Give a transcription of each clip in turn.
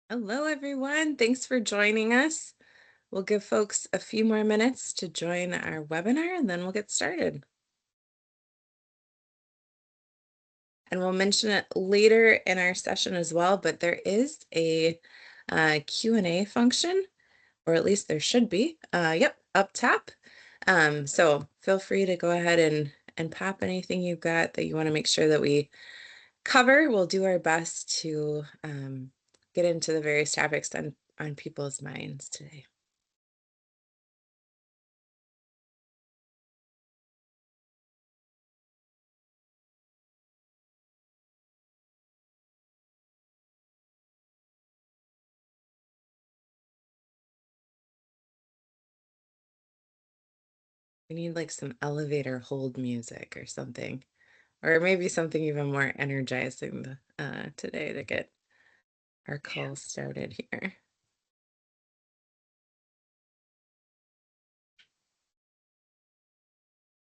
Hello, everyone. Thanks for joining us. We'll give folks a few more minutes to join our webinar and then we'll get started. And we'll mention it later in our session as well, but there is a Q&A function, or at least there should be. Yep, up top. So feel free to go ahead and pop anything you've got that you want to make sure that we cover. We'll do our best to get into the various topics on people's minds today. We need like some elevator hold music or something, or maybe something even more energizing today to get our call started here.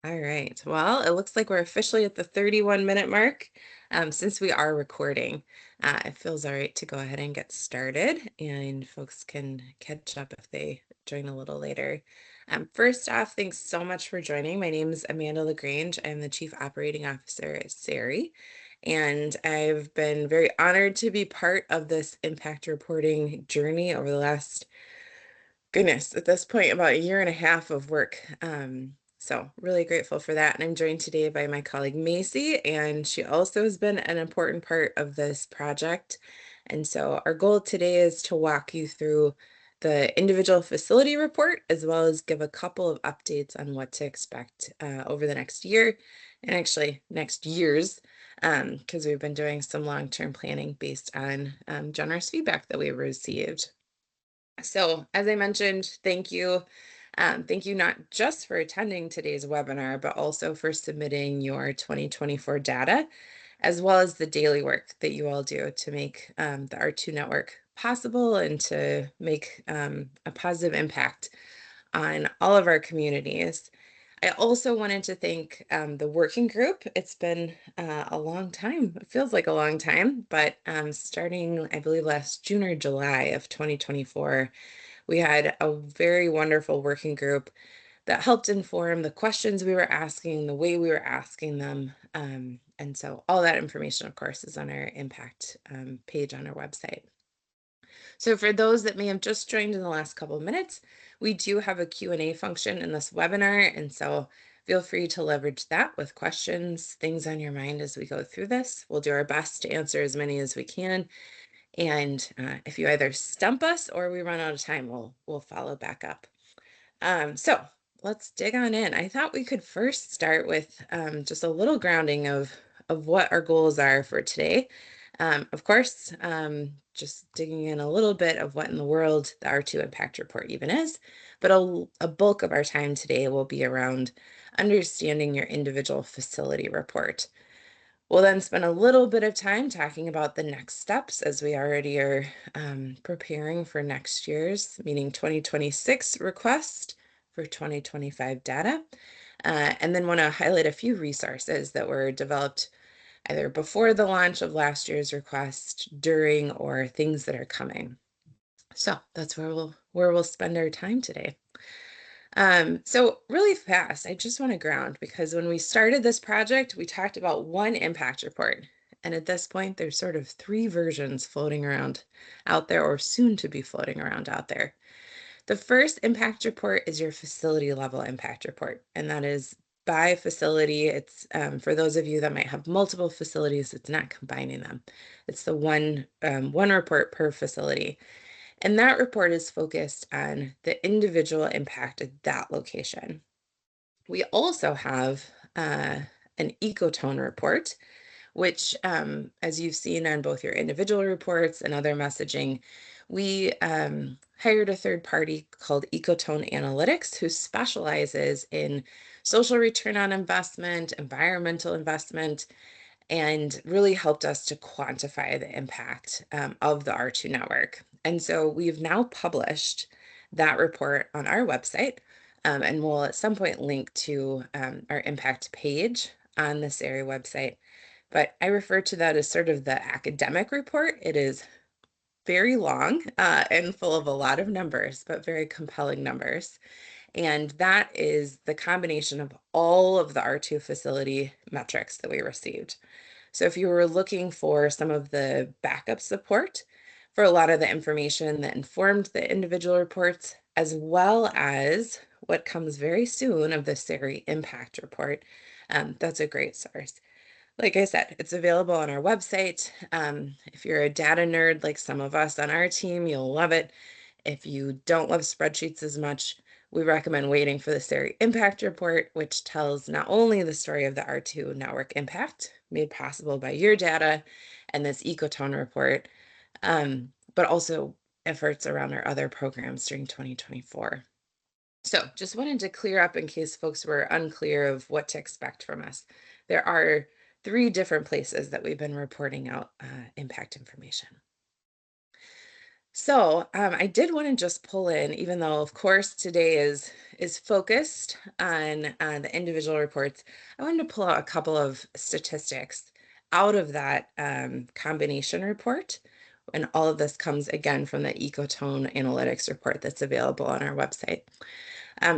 All right. Well, it looks like we're officially at the 31-minute mark. Since we are recording, it feels all right to go ahead and get started, and folks can catch up if they join a little later. First off, thanks so much for joining. My name is Amanda LaGrange. I'm the Chief Operating Officer at SARI, and I've been very honored to be part of this impact reporting journey over the last, goodness, at this point, about a year and a half of work. So really grateful for that. And I'm joined today by my colleague Macy, and she also has been an important part of this project. And so our goal today is to walk you through the individual facility report, as well as give a couple of updates on what to expect over the next year, and actually next years, because we've been doing some long-term planning based on generous feedback that we received. So as I mentioned, thank you. Thank you not just for attending today's webinar, but also for submitting your 2024 data, as well as the daily work that you all do to make the R2 network possible and to make a positive impact on all of our communities. I also wanted to thank the working group. It's been a long time. It feels like a long time, but starting, I believe, last June or July of 2024, we had a very wonderful working group that helped inform the questions we were asking, the way we were asking them. And so all that information, of course, is on our impact page on our website. So for those that may have just joined in the last couple of minutes, we do have a Q&A function in this webinar, and so feel free to leverage that with questions, things on your mind as we go through this. We'll do our best to answer as many as we can, and if you either stump us or we run out of time, we'll follow back up. So let's dig on in. I thought we could first start with just a little grounding of what our goals are for today. Of course, just digging in a little bit of what in the world the R2 Impact Report even is, but a bulk of our time today will be around understanding your individual facility report. We'll then spend a little bit of time talking about the next steps as we already are preparing for next year's, meaning 2026 request for 2025 data. And then want to highlight a few resources that were developed either before the launch of last year's request, during, or things that are coming. So that's where we'll spend our time today. So really fast, I just want to ground, because when we started this project, we talked about one impact report. And at this point, there's sort of three versions floating around out there, or soon to be floating around out there. The first impact report is your facility level impact report, and that is by facility. It's for those of you that might have multiple facilities, it's not combining them. It's the one report per facility. And that report is focused on the individual impact at that location. We also have an ecotone report, which, as you've seen on both your individual reports and other messaging, we hired a third party called Ecotone Analytics, who specializes in social return on investment, environmental investment, and really helped us to quantify the impact of the R2 network. And so we've now published that report on our website, and we'll at some point link to our impact page on this SARI website. But I refer to that as sort of the academic report. It is very long and full of a lot of numbers, but very compelling numbers. And that is the combination of all of the R2 facility metrics that we received. So if you were looking for some of the backup support for a lot of the information that informed the individual reports, as well as what comes very soon of the SARI impact report, that's a great source. Like I said, it's available on our website. If you're a data nerd like some of us on our team, you'll love it. If you don't love spreadsheets as much, we recommend waiting for the SARI impact report, which tells not only the story of the R2 network impact made possible by your data and this Ecotone report, but also efforts around our other programs during 2024. So just wanted to clear up in case folks were unclear of what to expect from us. There are 3 different places that we've been reporting out impact information. So I did want to just pull in, even though of course today is focused on the individual reports, I wanted to pull out a couple of statistics out of that combination report. And all of this comes again from the Ecotone analytics report that's available on our website.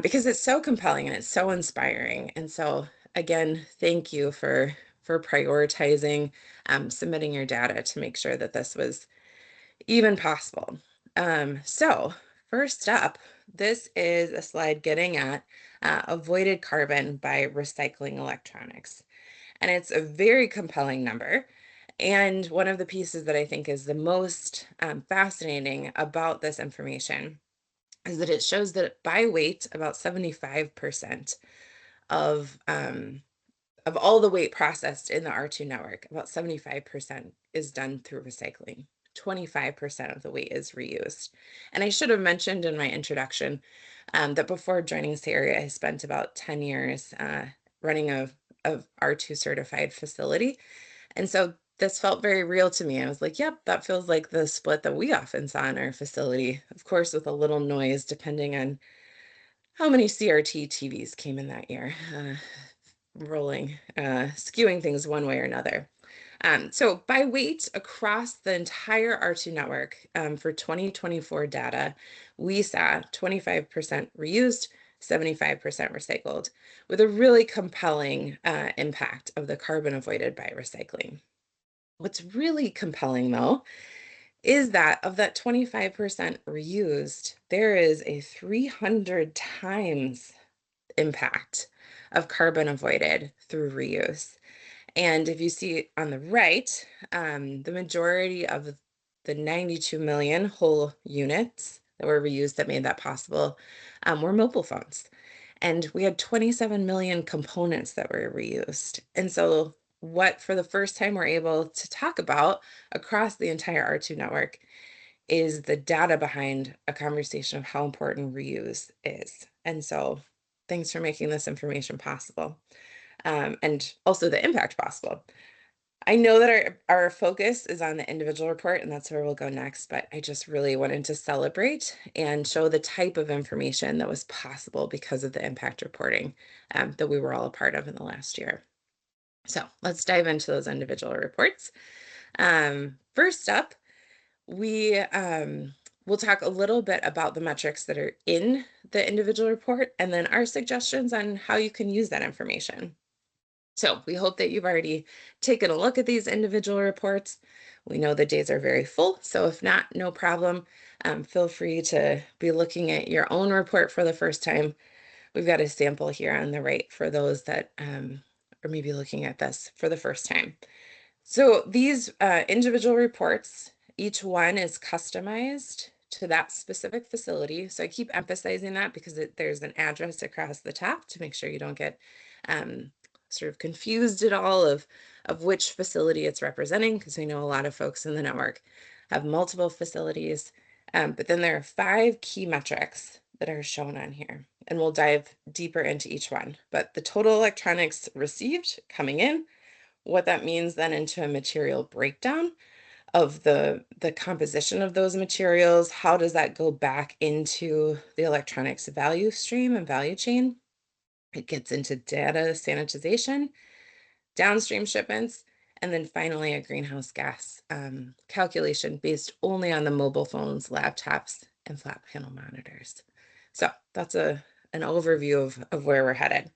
Because it's so compelling and it's so inspiring. And so again, thank you for prioritizing submitting your data to make sure that this was even possible. So first up, this is a slide getting at avoided carbon by recycling electronics. And it's a very compelling number. And one of the pieces that I think is the most fascinating about this information is that it shows that by weight, about 75% of all the weight processed in the R2 network, about 75% is done through recycling. 25% of the weight is reused. And I should have mentioned in my introduction that before joining SARI, I spent about 10 years running a R2 certified facility. And so this felt very real to me. I was like, yep, that feels like the split that we often saw in our facility, of course, with a little noise depending on how many CRT TVs came in that year, skewing things one way or another. So by weight across the entire R2 network for 2024 data, we saw 25% reused, 75% recycled, with a really compelling impact of the carbon avoided by recycling. What's really compelling, though, is that of that 25% reused, there is a 300 times impact of carbon avoided through reuse. And if you see on the right, the majority of the 92 million whole units that were reused that made that possible were mobile phones. And we had 27 million components that were reused. And so what for the first time we're able to talk about across the entire R2 network is the data behind a conversation of how important reuse is. And so thanks for making this information possible and also the impact possible. I know that our focus is on the individual report, and that's where we'll go next, but I just really wanted to celebrate and show the type of information that was possible because of the impact reporting that we were all a part of in the last year. So let's dive into those individual reports. First up, we'll talk a little bit about the metrics that are in the individual report and then our suggestions on how you can use that information. So we hope that you've already taken a look at these individual reports. We know the days are very full, so if not, no problem. Feel free to be looking at your own report for the first time. We've got a sample here on the right for those that are maybe looking at this for the first time. So these individual reports, each one is customized to that specific facility. So I keep emphasizing that because there's an address across the top to make sure you don't get sort of confused at all of which facility it's representing, because we know a lot of folks in the network have multiple facilities. But then there are 5 key metrics that are shown on here, and we'll dive deeper into each one. But the total electronics received coming in, what that means then into a material breakdown of the composition of those materials, how does that go back into the electronics value stream and value chain? It gets into data sanitization, downstream shipments, And then finally, a greenhouse gas calculation based only on the mobile phones, laptops, and flat panel monitors. So that's an overview of where we're headed.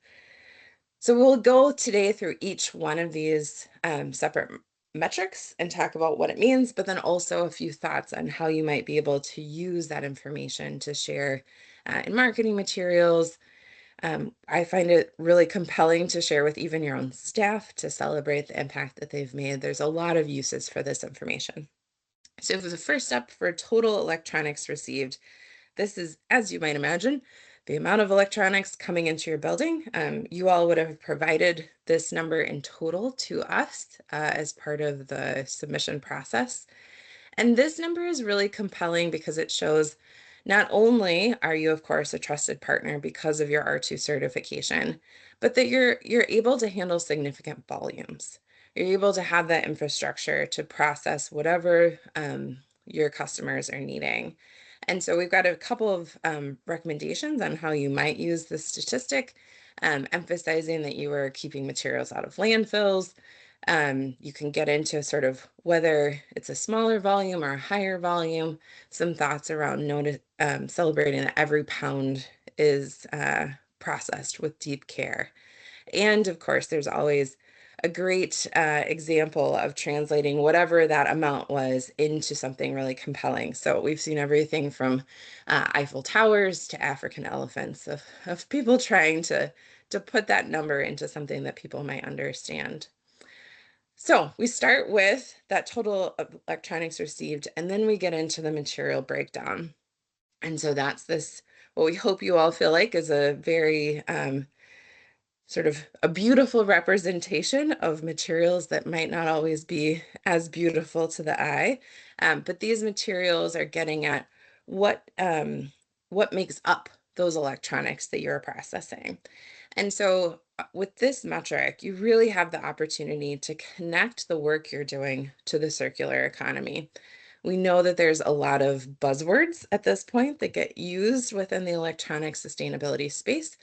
So we'll go today through each one of these separate metrics and talk about what it means, but then also a few thoughts on how you might be able to use that information to share in marketing materials. I find it really compelling to share with even your own staff to celebrate the impact that they've made. There's a lot of uses for this information. So for the first step, for total electronics received, this is, as you might imagine, the amount of electronics coming into your building. You all would have provided this number in total to us as part of the submission process. And this number is really compelling because it shows not only are you, of course, a trusted partner because of your R2 certification, but that you're able to handle significant volumes. You're able to have that infrastructure to process whatever your customers are needing. And so we've got a couple of recommendations on how you might use this statistic, emphasizing that you are keeping materials out of landfills. You can get into sort of whether it's a smaller volume or a higher volume, some thoughts around celebrating that every pound is processed with deep care. And of course, there's always a great example of translating whatever that amount was into something really compelling. So we've seen everything from Eiffel Towers to African elephants of people trying to put that number into something that people might understand. So we start with that total of electronics received, and then we get into the material breakdown. And so that's what we hope you all feel like is a very sort of a beautiful representation of materials that might not always be as beautiful to the eye. But these materials are getting at what makes up those electronics that you're processing. And so with this metric, you really have the opportunity to connect the work you're doing to the circular economy. We know that there's a lot of buzzwords at this point that get used within the electronic sustainability space,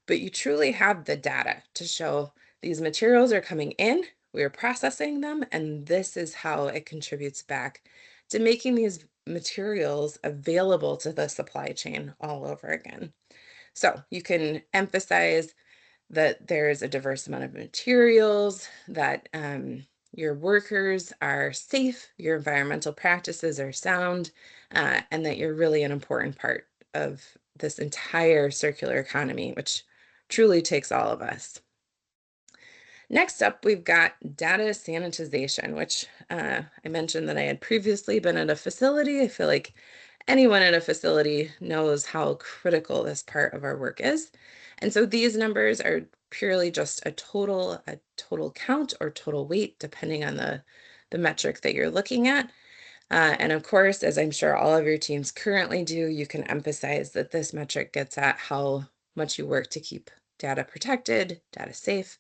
but you truly have the data to show these materials are coming in, we're processing them, and this is how it contributes back to making these materials available to the supply chain all over again. So you can emphasize that there's a diverse amount of materials, that your workers are safe, your environmental practices are sound, and that you're really an important part of this entire circular economy, which truly takes all of us. Next up, we've got data sanitization, which I mentioned that I had previously been at a facility. I feel like anyone at a facility knows how critical this part of our work is. And so these numbers are purely just a total count or total weight, depending on the metric that you're looking at. And of course, as I'm sure all of your teams currently do, you can emphasize that this metric gets at how much you work to keep data protected, data safe.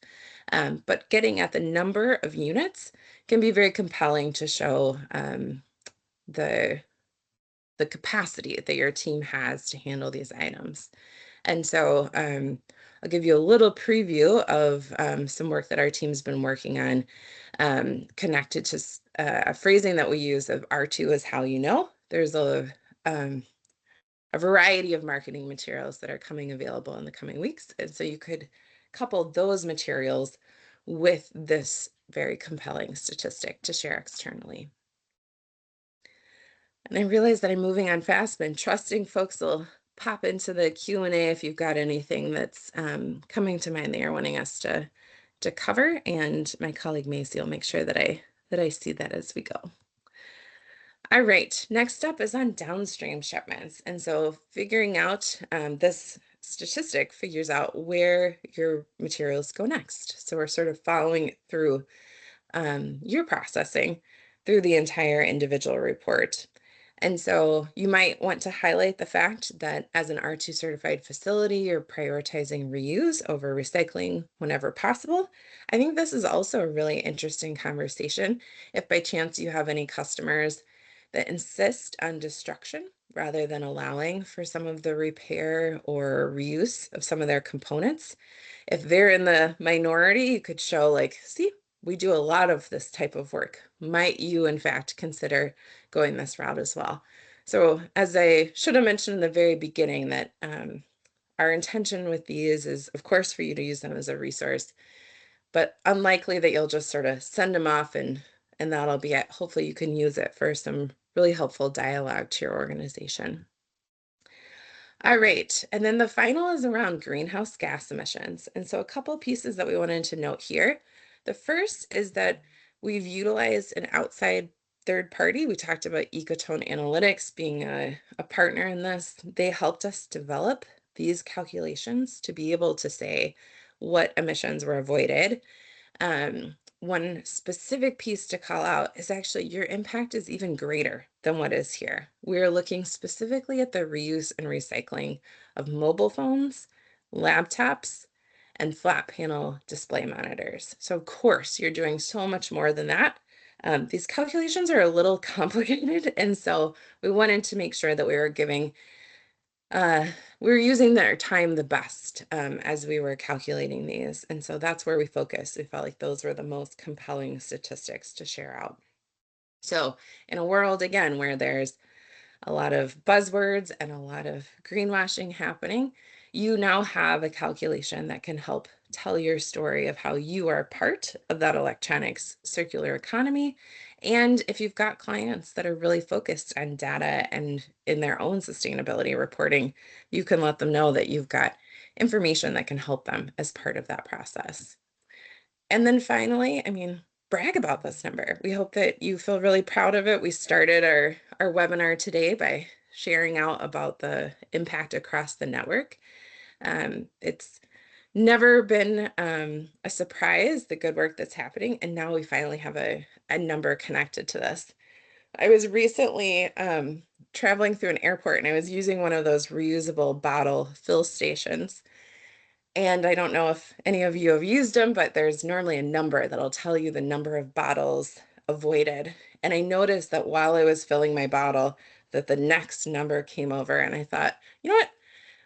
But getting at the number of units can be very compelling to show the capacity that your team has to handle these items. And so I'll give you a little preview of some work that our team's been working on connected to a phrasing that we use of R2 is how you know. There's a variety of marketing materials that are coming available in the coming weeks. And so you could couple those materials with this very compelling statistic to share externally. And I realize that I'm moving on fast, but I'm trusting folks will pop into the Q&A if you've got anything that's coming to mind that you're wanting us to cover. And my colleague Macy will make sure that I see that as we go. All right, next up is on downstream shipments. And so figuring out this statistic figures out where your materials go next. So we're sort of following it through your processing through the entire individual report. And so you might want to highlight the fact that as an R2 certified facility, you're prioritizing reuse over recycling whenever possible. I think this is also a really interesting conversation. If by chance you have any customers that insist on destruction rather than allowing for some of the repair or reuse of some of their components, if they're in the minority, you could show like, see, we do a lot of this type of work. Might you, in fact, consider going this route as well? So as I should have mentioned in the very beginning, that our intention with these is, of course, for you to use them as a resource, but unlikely that you'll just sort of send them off and that'll be it. Hopefully you can use it for some really helpful dialogue to your organization. All right, and then the final is around greenhouse gas emissions. And so a couple pieces that we wanted to note here. The first is that we've utilized an outside third party. We talked about Ecotone Analytics being a partner in this. They helped us develop these calculations to be able to say what emissions were avoided. One specific piece to call out is actually your impact is even greater than what is here. We're looking specifically at the reuse and recycling of mobile phones, laptops, and flat panel display monitors. So of course, you're doing so much more than that. These calculations are a little complicated, and so we wanted to make sure that we were giving we were using their time the best as we were calculating these. And so that's where we focused. We felt like those were the most compelling statistics to share out. So in a world, again, where there's a lot of buzzwords and a lot of greenwashing happening, you now have a calculation that can help tell your story of how you are part of that electronics circular economy. And if you've got clients that are really focused on data and in their own sustainability reporting, you can let them know that you've got information that can help them as part of that process. And then finally, I mean, brag about this number. We hope that you feel really proud of it. We started our webinar today by sharing out about the impact across the network. It's never been a surprise, the good work that's happening, and now we finally have a number connected to this. I was recently traveling through an airport and I was using one of those reusable bottle fill stations. And I don't know if any of you have used them, but there's normally a number that'll tell you the number of bottles avoided. And I noticed that while I was filling my bottle, that the next number came over, and I thought, you know what?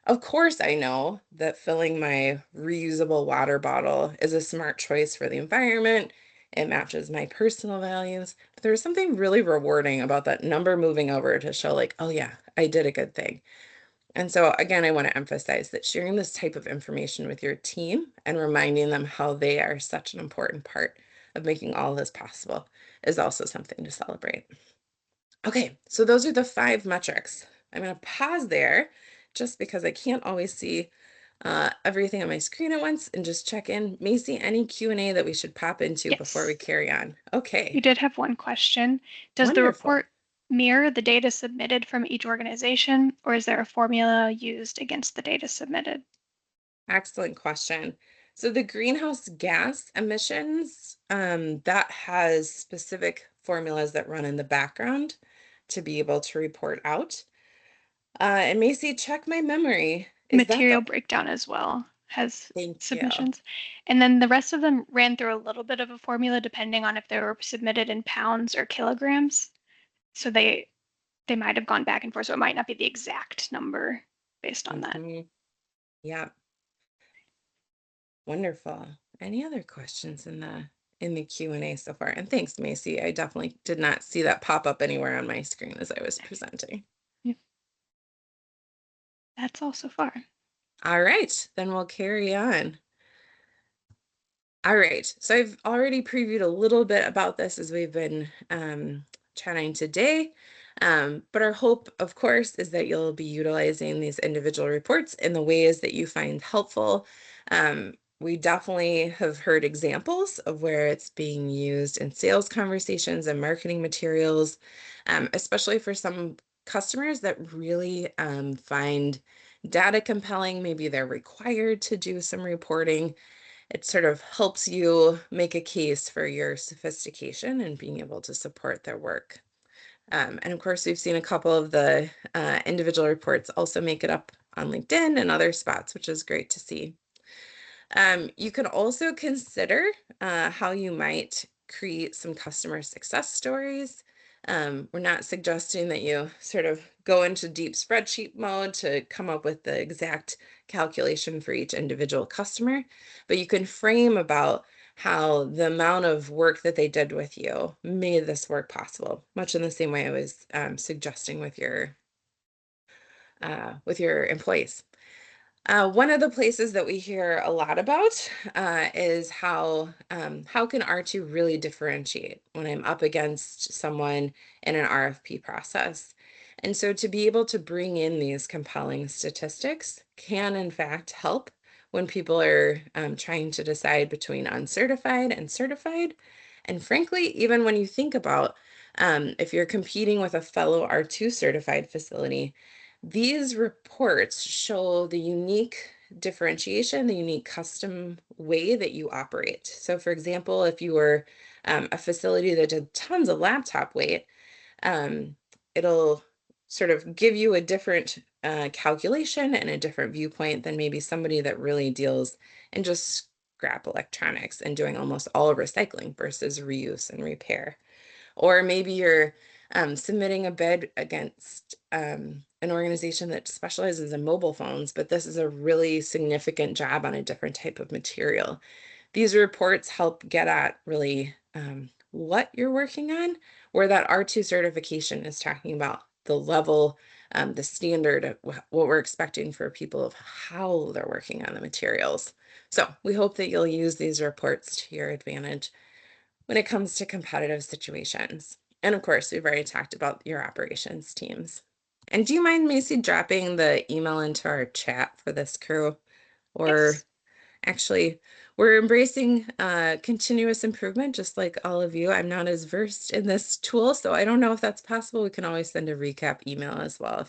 Of course I know that filling my reusable water bottle is a smart choice for the environment. It matches my personal values. But there was something really rewarding about that number moving over to show like, oh yeah, I did a good thing. And so again, I want to emphasize that sharing this type of information with your team and reminding them how they are such an important part of making all this possible is also something to celebrate. Okay, so those are the 5 metrics. I'm going to pause there just because I can't always see everything on my screen at once and just check in. Macy, any Q&A that we should pop into before we Yes, carry on? Okay, you did have one question. Does the wonderful. report mirror the data submitted from each organization, or is there a formula used against the data submitted? Excellent question. So the greenhouse gas emissions, that has specific formulas that run in the background to be able to report out. And Macy, check my memory. Is that the, Material breakdown as well has thank you. submissions. And then the rest of them ran through a little bit of a formula depending on if they were submitted in pounds or kilograms. So they might have gone back and forth, so it might not be the exact number based on that. Mhm. Yeah, wonderful. Any other questions in the Q&A so far? And thanks, Macy. I definitely did not see that pop up anywhere on my screen as I was presenting. Yeah, that's all so far. All right, then we'll carry on. All right, so I've already previewed a little bit about this as we've been chatting today, but our hope, of course, is that you'll be utilizing these individual reports in the ways that you find helpful. We definitely have heard examples of where it's being used in sales conversations and marketing materials, especially for some customers that really find data compelling. Maybe they're required to do some reporting. It sort of helps you make a case for your sophistication and being able to support their work. And of course, we've seen a couple of the individual reports also make it up on LinkedIn and other spots, which is great to see. You can also consider how you might create some customer success stories. We're not suggesting that you sort of go into deep spreadsheet mode to come up with the exact calculation for each individual customer, but you can frame about how the amount of work that they did with you made this work possible, much in the same way I was suggesting with your employees. One of the places that we hear a lot about is how can R2 really differentiate when I'm up against someone in an RFP process? And so to be able to bring in these compelling statistics can in fact help when people are trying to decide between uncertified and certified. And frankly, even when you think about if you're competing with a fellow R2 certified facility, these reports show the unique differentiation, the unique custom way that you operate. So for example, if you were a facility that did tons of laptop weight, it'll sort of give you a different calculation and a different viewpoint than maybe somebody that really deals in just scrap electronics and doing almost all recycling versus reuse and repair. Or maybe you're submitting a bid against an organization that specializes in mobile phones, but this is a really significant job on a different type of material. These reports help get at really what you're working on, where that R2 certification is talking about the level, the standard of what we're expecting for people of how they're working on the materials. So we hope that you'll use these reports to your advantage when it comes to competitive situations. And of course, we've already talked about your operations teams. And do you mind, Macy, dropping the email into our chat for this crew? Or Yes. actually, we're embracing continuous improvement, just like all of you. I'm not as versed in this tool, so I don't know if that's possible. We can always send a recap email as well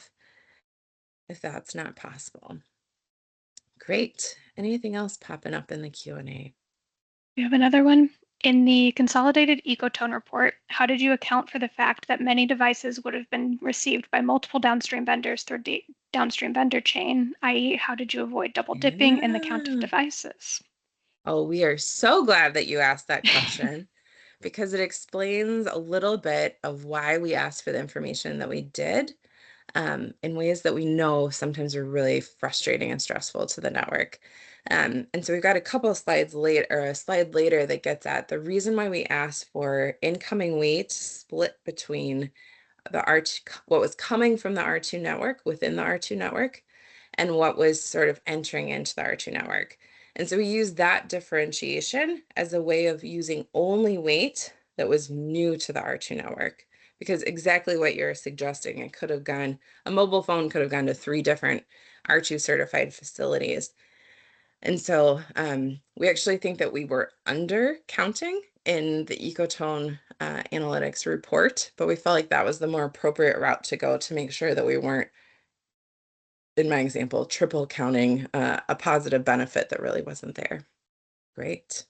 if that's not possible. Great. Anything else popping up in the Q&A? We have another one. In the consolidated Ecotone report, how did you account for the fact that many devices would have been received by multiple downstream vendors through downstream vendor chain, i.e., how did you avoid double dipping in the count of Yeah. devices? Oh, we are so glad that you asked that question because it explains a little bit of why we asked for the information that we did in ways that we know sometimes are really frustrating and stressful to the network. And so we've got a couple of slides later, or a slide later that gets at the reason why we asked for incoming weight split between the R2, what was coming from the R2 network within the R2 network and what was sort of entering into the R2 network. And so we use that differentiation as a way of using only weight that was new to the R2 network. Because exactly what you're suggesting, it could have gone, a mobile phone could have gone to 3 different R2 certified facilities. And so we actually think that we were under counting in the Ecotone analytics report, but we felt like that was the more appropriate route to go to make sure that we weren't, in my example, triple counting a positive benefit that really wasn't there. Great.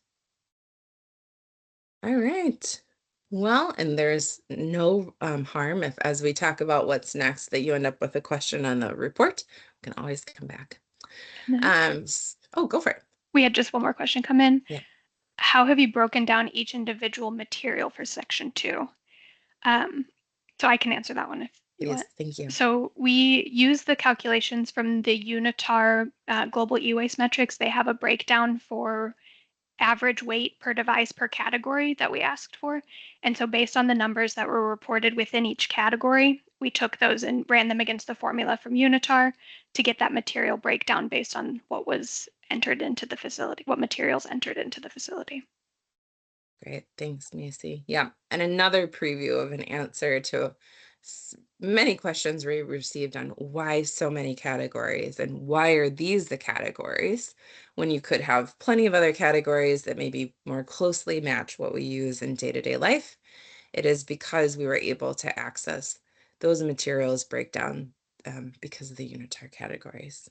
All right. Well, and there's no harm if, as we talk about what's next, that you end up with a question on the report. We can always come back. And then Oh, go for it. we had just one more question come in. Yeah. How have you broken down each individual material for section 2? Um, so I can answer that one if you Please. want. Thank you. So we use the calculations from the Unitar global e-waste metrics. They have a breakdown for average weight per device per category that we asked for. And so based on the numbers that were reported within each category, we took those and ran them against the formula from Unitar to get that material breakdown based on what was entered into the facility, what materials entered into the facility. Great. Thanks, Macy. Yeah. And another preview of an answer to many questions we received on why so many categories and why are these the categories when you could have plenty of other categories that maybe more closely match what we use in day-to-day life. It is because we were able to access those materials breakdown because of the Unitar categories.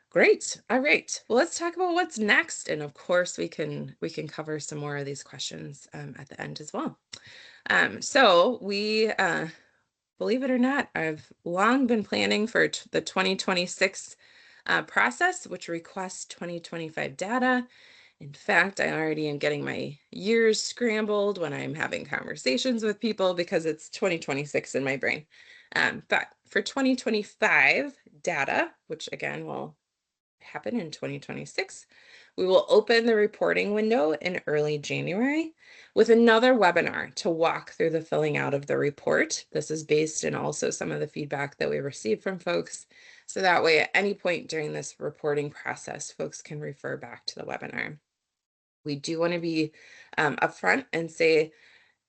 Great. All right. Well, let's talk about what's next. And of course, we can cover some more of these questions at the end as well. So we, believe it or not, I've long been planning for the 2026 process, which requests 2025 data. In fact, I already am getting my years scrambled when I'm having conversations with people because it's 2026 in my brain. But for 2025 data, which again will happen in 2026, We will open the reporting window in early January with another webinar to walk through the filling out of the report. This is based in also some of the feedback that we received from folks. So that way, at any point during this reporting process, folks can refer back to the webinar. We do want to be upfront and say,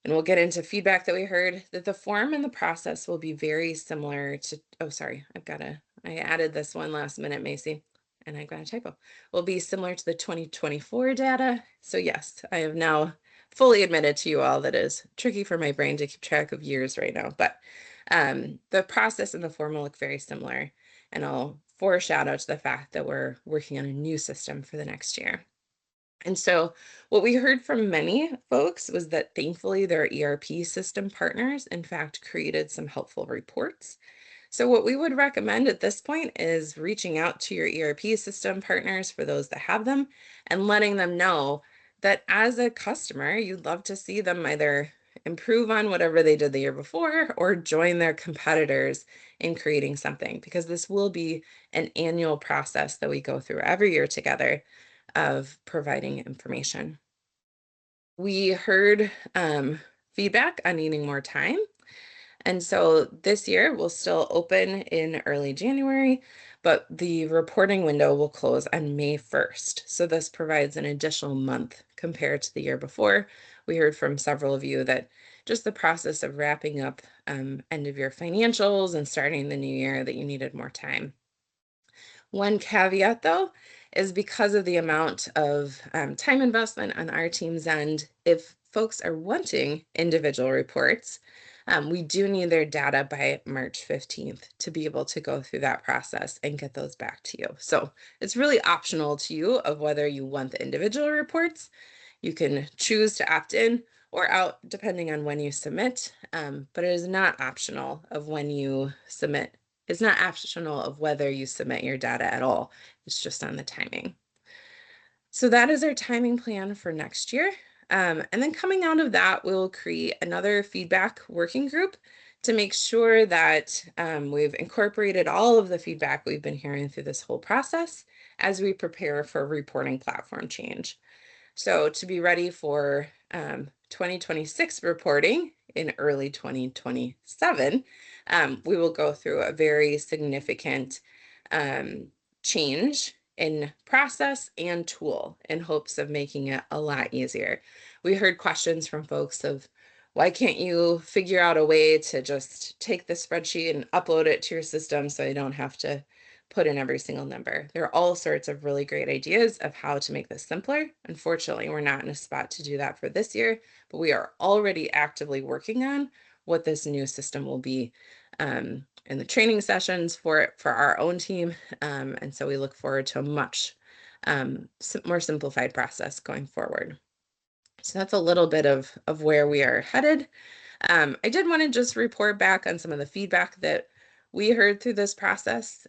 and we'll get into feedback that we heard, that the form and the process will be very similar to, oh, sorry, I added this one last minute, Macy, and I got a typo. Will be similar to the 2024 data. So yes, I have now fully admitted to you all that it is tricky for my brain to keep track of years right now, but the process and the form will look very similar. And I'll foreshadow to the fact that we're working on a new system for the next year. And so what we heard from many folks was that thankfully their ERP system partners, in fact, created some helpful reports. So what we would recommend at this point is reaching out to your ERP system partners for those that have them and letting them know that as a customer, you'd love to see them either improve on whatever they did the year before or join their competitors in creating something, because this will be an annual process that we go through every year together of providing information. We heard feedback on needing more time. And so this year we'll still open in early January, but the reporting window will close on May 1st. So this provides an additional month compared to the year before. We heard from several of you that just the process of wrapping up end of year financials and starting the new year, that you needed more time. One caveat, though, is because of the amount of time investment on our team's end, if folks are wanting individual reports, we do need their data by March 15th to be able to go through that process and get those back to you. So it's really optional to you of whether you want the individual reports. You can choose to opt in or out depending on when you submit, but it is not optional of when you submit. It's not optional of whether you submit your data at all. It's just on the timing. So that is our timing plan for next year. And then coming out of that, we'll create another feedback working group to make sure that we've incorporated all of the feedback we've been hearing through this whole process as we prepare for reporting platform change. So to be ready for 2026 reporting in early 2027, we will go through a very significant change in process and tool in hopes of making it a lot easier. We heard questions from folks of, why can't you figure out a way to just take the spreadsheet and upload it to your system so you don't have to put in every single number? There are all sorts of really great ideas of how to make this simpler. Unfortunately, we're not in a spot to do that for this year, but we are already actively working on what this new system will be in the training sessions for it for our own team. And so we look forward to a much more simplified process going forward. So that's a little bit of where we are headed. I did want to just report back on some of the feedback that we heard through this process.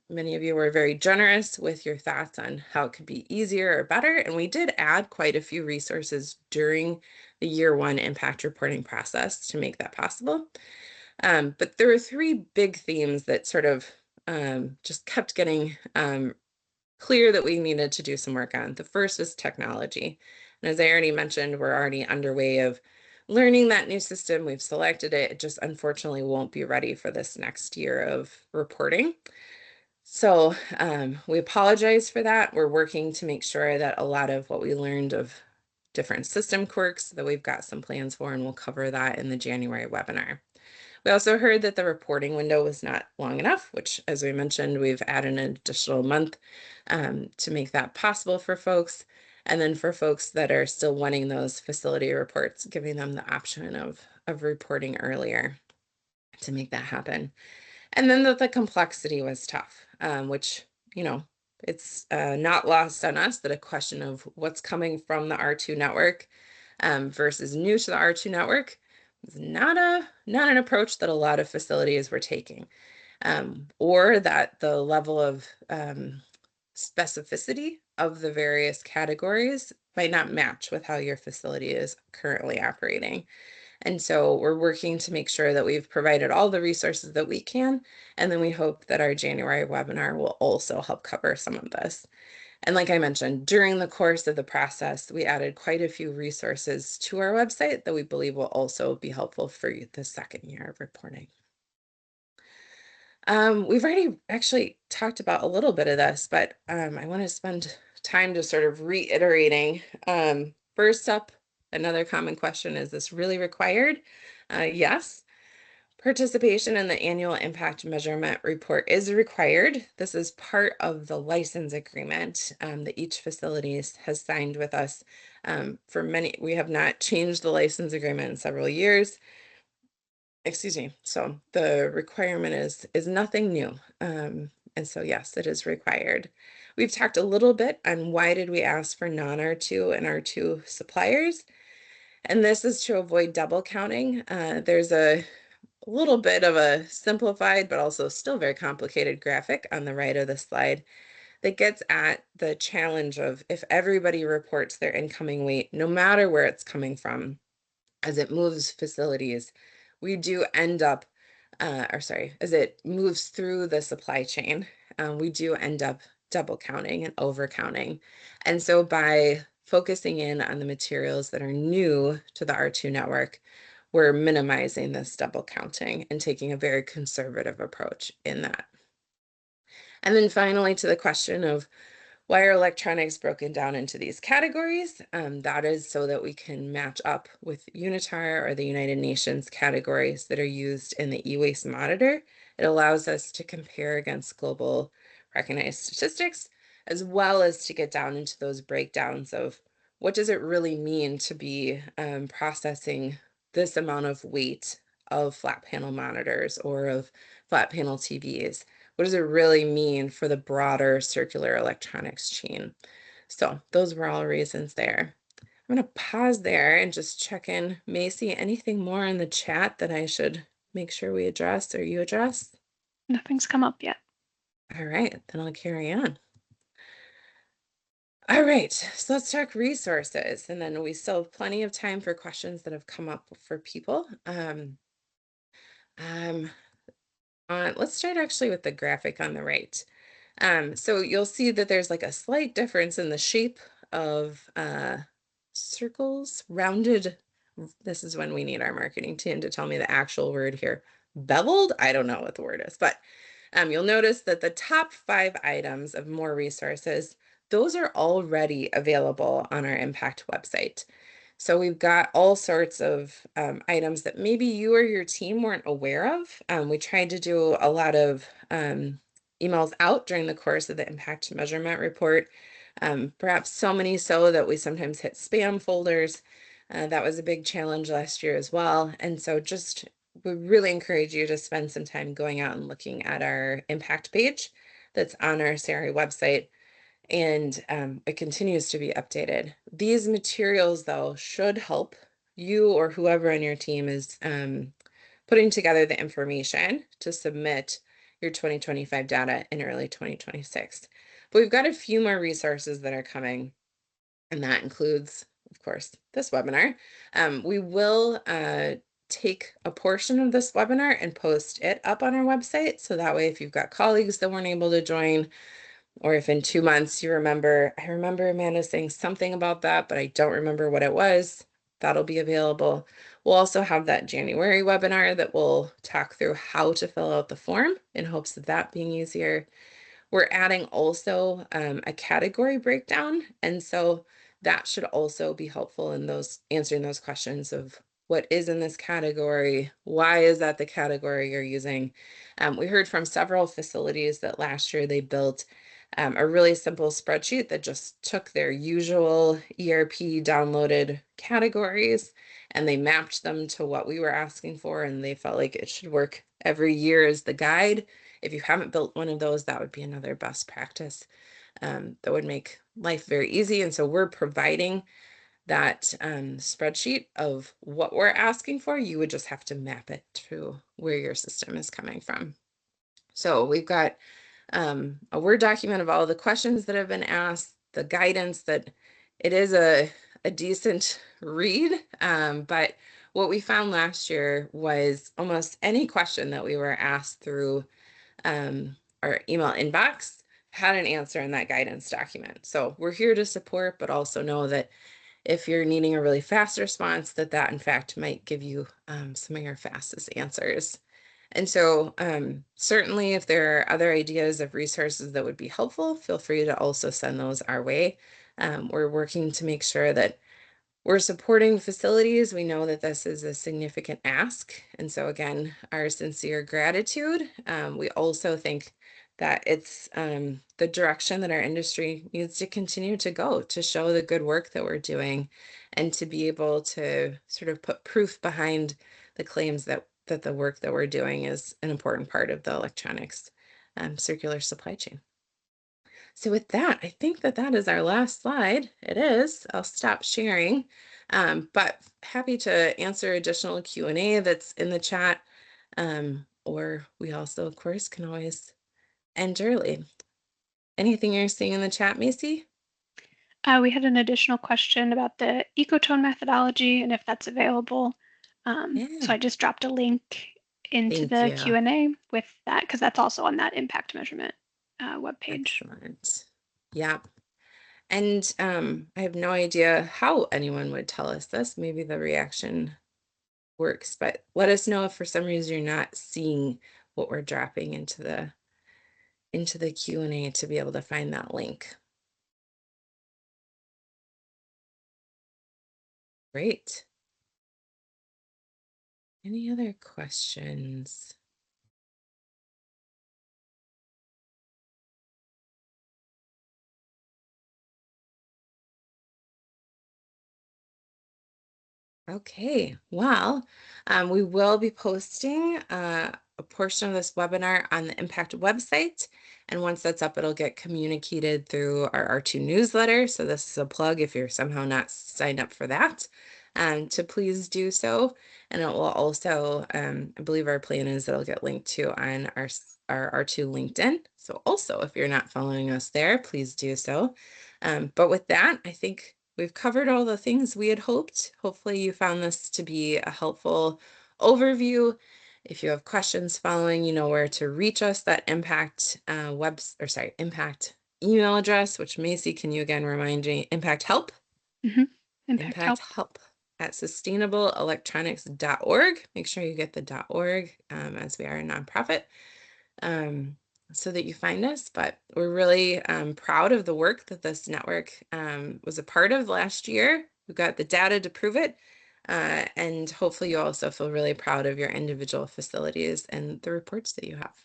Many of you were very generous with your thoughts on how it could be easier or better. And we did add quite a few resources during the year one impact reporting process to make that possible. But there were three big themes that sort of just kept getting clear that we needed to do some work on. The first is technology. And as I already mentioned, we're already underway of learning that new system. We've selected it. It just unfortunately won't be ready for this next year of reporting. So we apologize for that. We're working to make sure that a lot of what we learned of different system quirks that we've got some plans for, and we'll cover that in the January webinar. We also heard that the reporting window was not long enough, which, as we mentioned, we've added an additional month to make that possible for folks. And then for folks that are still wanting those facility reports, giving them the option of reporting earlier to make that happen. And then that the complexity was tough, which, it's not lost on us that a question of what's coming from the R2 network versus new to the R2 network is not an approach that a lot of facilities were taking, or that the level of specificity of the various categories might not match with how your facility is currently operating. And so we're working to make sure that we've provided all the resources that we can. And then we hope that our January webinar will also help cover some of this. And like I mentioned, during the course of the process, we added quite a few resources to our website that we believe will also be helpful for the second year of reporting. We've already actually talked about a little bit of this, but I want to spend time just sort of reiterating. First up, another common question, is this really required? Yes. Participation in the annual impact measurement report is required. This is part of the license agreement that each facility has signed with us. For many, we have not changed the license agreement in several years. Excuse me. So the requirement is nothing new. And so yes, it is required. We've talked a little bit on why did we ask for non-R2 and R2 suppliers. And this is to avoid double counting. There's a little bit of a simplified, but also still very complicated graphic on the right of the slide that gets at the challenge of if everybody reports their incoming weight, no matter where it's coming from, as it moves facilities, we do end up, as it moves through the supply chain, we do end up double counting and over counting. And so by focusing in on the materials that are new to the R2 network, we're minimizing this double counting and taking a very conservative approach in that. And then finally, to the question of why are electronics broken down into these categories? That is so that we can match up with UNITAR or the United Nations categories that are used in the e-waste monitor. It allows us to compare against global recognized statistics, as well as to get down into those breakdowns of what does it really mean to be processing this amount of weight of flat panel monitors or of flat panel TVs. What does it really mean for the broader circular electronics chain? So those were all reasons there. I'm going to pause there and just check in. Macy, anything more in the chat that I should make sure we address or you address? Nothing's come up yet. All right, then I'll carry on. All right, so let's talk resources, and then we still have plenty of time for questions that have come up for people. Let's start actually with the graphic on the right. So you'll see that there's like a slight difference in the shape of circles, rounded. This is when we need our marketing team to tell me the actual word here. Beveled? I don't know what the word is, but you'll notice that the top 5 items of more resources, those are already available on our Impact website. So we've got all sorts of items that maybe you or your team weren't aware of. We tried to do a lot of emails out during the course of the impact measurement report, perhaps so many so that we sometimes hit spam folders. That was a big challenge last year as well. And so we really encourage you to spend some time going out and looking at our impact page that's on our CRA website. And it continues to be updated. These materials, though, should help you or whoever on your team is putting together the information to submit your 2025 data in early 2026. But we've got a few more resources that are coming, and that includes, of course, this webinar. We will take a portion of this webinar and post it up on our website. So that way, if you've got colleagues that weren't able to join, or if in 2 months you remember, I remember Amanda saying something about that, but I don't remember what it was, that'll be available. We'll also have that January webinar that will talk through how to fill out the form in hopes of that being easier. We're adding also a category breakdown. And so that should also be helpful in answering those questions of what is in this category, why is that the category you're using. We heard from several facilities that last year they built a really simple spreadsheet that just took their usual ERP downloaded categories and they mapped them to what we were asking for, and they felt like it should work every year as the guide. If you haven't built one of those, that would be another best practice that would make life very easy. And so we're providing that spreadsheet of what we're asking for. You would just have to map it to where your system is coming from. So we've got a Word document of all the questions that have been asked, the guidance that it is a decent read. But what we found last year was almost any question that we were asked through our email inbox had an answer in that guidance document. So we're here to support, but also know that if you're needing a really fast response, that in fact might give you some of your fastest answers. And so certainly if there are other ideas of resources that would be helpful, feel free to also send those our way. We're working to make sure that we're supporting facilities. We know that this is a significant ask. And so again, our sincere gratitude. We also think that it's the direction that our industry needs to continue to go, to show the good work that we're doing and to be able to sort of put proof behind the claims that the work that we're doing is an important part of the electronics circular supply chain. So with that, I think that is our last slide. It is. I'll stop sharing, but happy to answer additional Q&A that's in the chat, or we also, of course, can always end early. Anything you're seeing in the chat, Macy? We had an additional question about the ecotone methodology and if that's available. So I just dropped a link into Thank the you. Q&A with that, because that's also on that impact measurement webpage. Excellent. Yeah. And I have no idea how anyone would tell us this. Maybe the reaction works, but let us know if for some reason you're not seeing what we're dropping into the Q&A to be able to find that link. Great. Any other questions? Okay, well, we will be posting a portion of this webinar on the Impact website. And once that's up, it'll get communicated through our R2 newsletter. So this is a plug if you're somehow not signed up for that, to please do so. And it will also, I believe our plan is it'll get linked to on our R2 LinkedIn. So also, if you're not following us there, please do so. But with that, I think we've covered all the things we had hoped. Hopefully you found this to be a helpful overview. If you have questions following, you know where to reach us. That impact impact email address, which Macy, can you again remind me? Impact help? Impact help at sustainableelectronics.org. Make sure you get the .org as we are a nonprofit. So that you find us, but we're really proud of the work that this network was a part of last year. We've got the data to prove it, and hopefully you also feel really proud of your individual facilities and the reports that you have.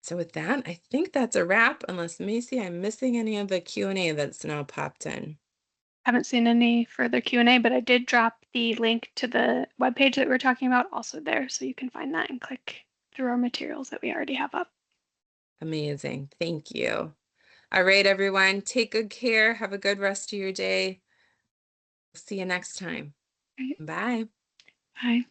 So with that, I think that's a wrap, unless Macy, I'm missing any of the Q&A that's now popped in. Haven't seen any further Q&A, but I did drop the link to the webpage that we're talking about also there, so you can find that and click through our materials that we already have up. Amazing. Thank you. All right, everyone, take good care. Have a good rest of your day. See you next time. Right. Bye. Bye.